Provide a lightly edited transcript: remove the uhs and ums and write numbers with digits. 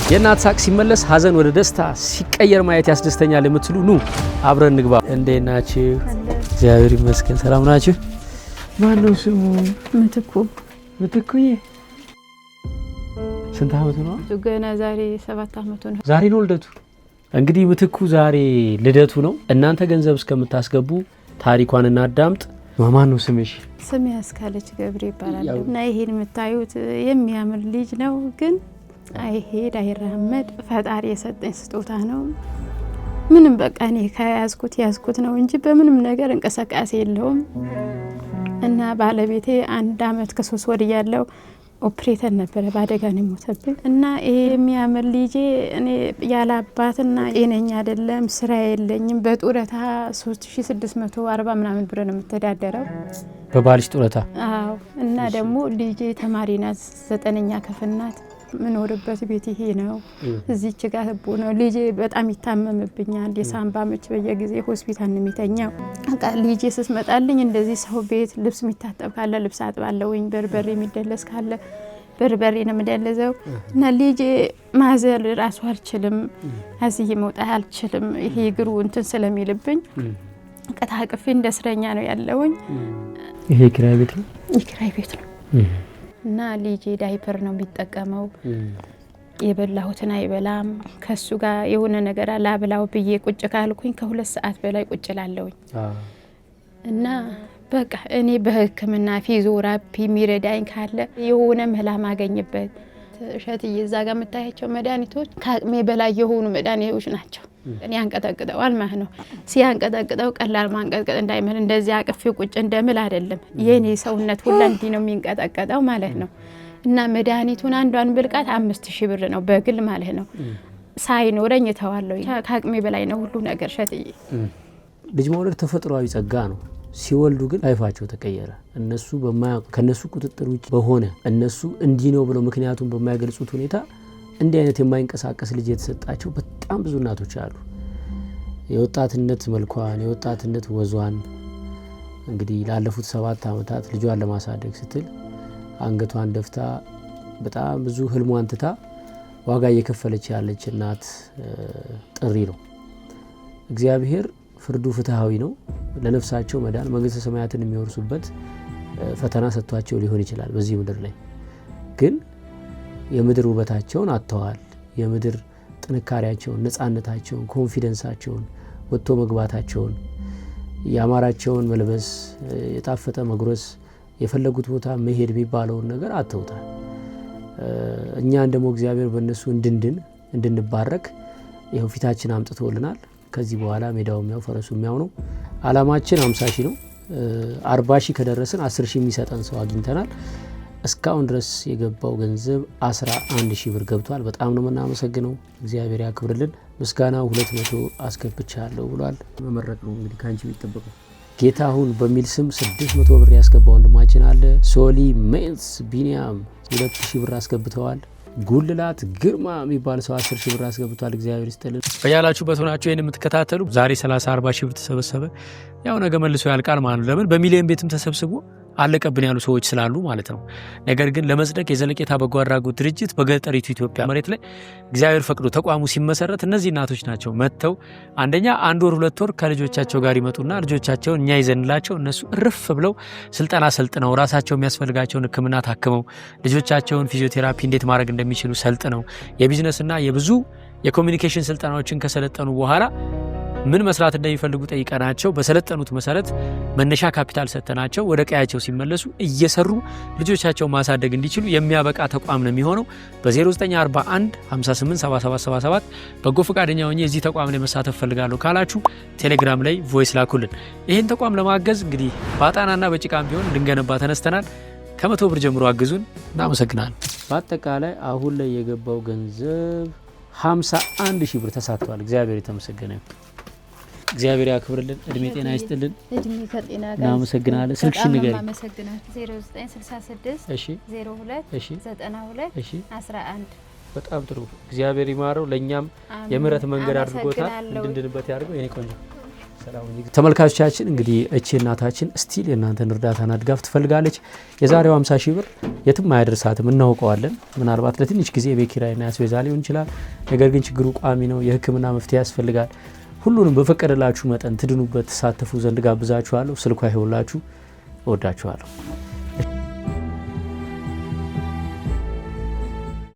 የእናት ሳቅ ሲመለስ ሀዘን ወደ ደስታ ሲቀየር ማየት ያስደስተኛል የምትሉ ኑ አብረን እንግባ። እንዴት ናችሁ? እግዚአብሔር ይመስገን። ሰላም ናችሁ? ማን ነው ስሙ? ምትኩ። ምትኩዬ ስንት አመቱ ነው? ገና ዛሬ 7 አመቱ ነው። ዛሬ ነው ልደቱ። እንግዲህ ምትኩ ዛሬ ልደቱ ነው። እናንተ ገንዘብ እስከምታስገቡ ታሪኳን እናዳምጥ። ማን ነው ስምሽ? ስሜ አስካለች ገብሬ ይባላል። እና ይሄን የምታዩት የሚያምር ልጅ ነው፣ ግን አይሄድ አይራመድ ፈጣሪ የሰጠኝ ስጦታ ነው። ምንም በቃ እኔ ያዝኩት ነው እንጂ በምንም ነገር እንቅስቃሴ የለውም። እና ባለቤቴ 1 አመት ከ3 ወር ያለው ኦፕሬተር ነበረ፣ በአደጋ ነው የሞተብኝ። እና ይሄ የሚያምር ልጄ እኔ ያለ አባትና ጤነኛ አይደለም፣ ስራ የለኝም። በጡረታ 3640 ምናምን ብር ነው የምተዳደረው በባልሽ ጡረታ? አዎ። እና ደግሞ ልጄ ተማሪ ናት፣ 9ኛ ክፍል ናት። ምኖርበት ቤት ይሄ ነው። እዚች ጋር ህቡ ነው። ልጄ በጣም ይታመምብኛል። የሳምባ ምች በየጊዜ ሆስፒታል ነው የሚተኛው። በቃ ልጄ ስትመጣልኝ እንደዚህ ሰው ቤት ልብስ የሚታጠብ ካለ ልብስ አጥባለሁኝ፣ በርበሬ የሚደለስ ካለ በርበሬ ነው የምደለዘው። እና ልጄ ማዘል ራሱ አልችልም፣ እዚህ መውጣት አልችልም። ይሄ እግሩ እንትን ስለሚልብኝ ቀጣቅፌ እንደ እስረኛ ነው ያለውኝ። ይሄ ኪራይ ቤት ነው? ኪራይ ቤት ነው። እና ልጄ ዳይፐር ነው የሚጠቀመው። የበላሁትን አይበላም። ከሱ ጋር የሆነ ነገር አላብላው ብዬ ቁጭ ካልኩኝ ከ2 ሰዓት በላይ ቁጭ ላለውኝ። እና በቃ እኔ በህክምና ፊዚዮቴራፒ የሚረዳኝ ካለ የሆነ መላ ማገኝበት። እሸትዬ እዛ ጋር የምታያቸው መድኃኒቶች ከአቅሜ በላይ የሆኑ መድኃኒቶች ናቸው። እኔ ያንቀጠቅጠዋል ማለት ነው። ሲያንቀጠቅጠው ቀላል ማንቀጥቀጥ እንዳይመል እንደዚህ አቅፌ ቁጭ እንደምል አይደለም። የኔ ሰውነት ሁሉ እንዲህ ነው የሚንቀጠቀጠው ማለት ነው። እና መድኃኒቱን አንዷን ብልቃት 5000 ብር ነው በግል ማለት ነው። ሳይኖረኝ ተዋለሁ። ከአቅሜ በላይ ነው ሁሉ ነገር። እሸትዬ ልጅ መውለድ ተፈጥሯዊ ጸጋ ነው። ሲወልዱ ግን ላይፋቸው ተቀየረ። እነሱ ከነሱ ቁጥጥር ውጭ በሆነ እነሱ እንዲህ ነው ብለው ምክንያቱም በማይገልጹት ሁኔታ እንዲህ አይነት የማይንቀሳቀስ ልጅ የተሰጣቸው በጣም ብዙ እናቶች አሉ። የወጣትነት መልኳን የወጣትነት ወዟን እንግዲህ ላለፉት 7 አመታት ልጇን ለማሳደግ ስትል አንገቷን ደፍታ በጣም ብዙ ህልሟን ትታ ዋጋ እየከፈለች ያለች እናት ጥሪ ነው። እግዚአብሔር ፍርዱ ፍትሃዊ ነው። ለነፍሳቸው መዳን መንግስተ ሰማያትን የሚወርሱበት ፈተና ሰጥቷቸው ሊሆን ይችላል። በዚህ ምድር ላይ ግን የምድር ውበታቸውን አጥተዋል። የምድር ጥንካሬያቸውን፣ ነፃነታቸውን፣ ኮንፊደንሳቸውን፣ ወጥቶ መግባታቸውን፣ ያማራቸውን መልበስ፣ የጣፈጠ መጉረስ፣ የፈለጉት ቦታ መሄድ የሚባለውን ነገር አጥተውታል። እኛን ደግሞ እግዚአብሔር በእነሱ እንድንባረክ ይኸው ፊታችን አምጥቶልናል። ከዚህ በኋላ ሜዳው የሚያው ፈረሱ የሚያው ነው። አላማችን 50 ሺህ ነው። 40 ሺህ ከደረስን 10 ሺህ የሚሰጠን ሰው አግኝተናል። እስካሁን ድረስ የገባው ገንዘብ 11 ሺህ ብር ገብቷል። በጣም ነው የምናመሰግነው። እግዚአብሔር ያክብርልን። ምስጋናው 200 አስገብቻለሁ ብሏል። መመረቅ ነው እንግዲህ ካንቺ የሚጠበቀው። ጌታሁን በሚል ስም 600 ብር ያስገባው ወንድማችን አለ። ሶሊ ሜንስ ቢኒያም 2000 ብር አስገብተዋል። ጉልላት ግርማ የሚባል ሰው 10 ሺህ ብር አስገብቷል። እግዚአብሔር ይስጥልን። በያላችሁበት ሆናችሁ ይሄን የምትከታተሉ ዛሬ 30-40 ሺህ ብር ተሰበሰበ። ያው ነገ መልሶ ያልቃል ማለት ነው። ለምን በሚሊዮን ቤትም ተሰብስቦ አለቀብን ያሉ ሰዎች ስላሉ ማለት ነው። ነገር ግን ለመጽደቅ የዘለቄታ በጎ አድራጎት ድርጅት በገጠሪቱ ኢትዮጵያ መሬት ላይ እግዚአብሔር ፈቅዶ ተቋሙ ሲመሰረት እነዚህ እናቶች ናቸው መጥተው አንደኛ 1 ወር 2 ወር ከልጆቻቸው ጋር ይመጡና ልጆቻቸውን እኛ ይዘንላቸው እነሱ እርፍ ብለው ስልጠና ሰልጥነው ራሳቸው የሚያስፈልጋቸውን ሕክምና ታክመው ልጆቻቸውን ፊዚዮቴራፒ እንዴት ማድረግ እንደሚችሉ ሰልጥነው የቢዝነስና የብዙ የኮሚኒኬሽን ስልጠናዎችን ከሰለጠኑ በኋላ ምን መስራት እንደሚፈልጉ ጠይቀናቸው በሰለጠኑት መሰረት መነሻ ካፒታል ሰጥተናቸው ወደ ቀያቸው ሲመለሱ እየሰሩ ልጆቻቸው ማሳደግ እንዲችሉ የሚያበቃ ተቋም ነው የሚሆነው። በ0941 587777 በጎ ፈቃደኛ ሆኜ እዚህ ተቋም ላይ መሳተፍ ፈልጋለሁ ካላችሁ ቴሌግራም ላይ ቮይስ ላኩልን። ይህን ተቋም ለማገዝ እንግዲህ ባጣናና በጭቃም ቢሆን ልንገነባ ተነስተናል። ከ100 ብር ጀምሮ አግዙን። እናመሰግናለን። በአጠቃላይ አሁን ላይ የገባው ገንዘብ 51 ሺህ ብር ተሳትቷል። እግዚአብሔር የተመሰገነ ይሁን። እግዚአብሔር ያክብርልን። እድሜ ጤና ይስጥልን። እድሜ ከጤና ጋር እናመሰግናለን። ስልክሽን ንገሪ። 0966 እሺ 02 እሺ 92 እሺ 11 በጣም ጥሩ። እግዚአብሔር ይማረው። ለኛም የምህረት መንገድ አድርጎታል። እንድንድንበት ያድርገው። የኔ ቆንጆ ተመልካቾቻችን እንግዲህ እቺ እናታችን ስቲል የእናንተን እርዳታና ድጋፍ ትፈልጋለች። የዛሬው 50 ሺህ ብር የትም አያደርሳትም እናውቀዋለን። ምናልባት ለትንሽ ጊዜ የቤት ኪራይና አስቤዛ ሊሆን ይችላል። ነገር ግን ችግሩ ቋሚ ነው። የሕክምና መፍትሄ ያስፈልጋል። ሁሉንም በፈቀደላችሁ መጠን ትድኑበት፣ ተሳተፉ ዘንድ ጋብዛችኋለሁ። ስልኳ ይኸውላችሁ። እወዳችኋለሁ።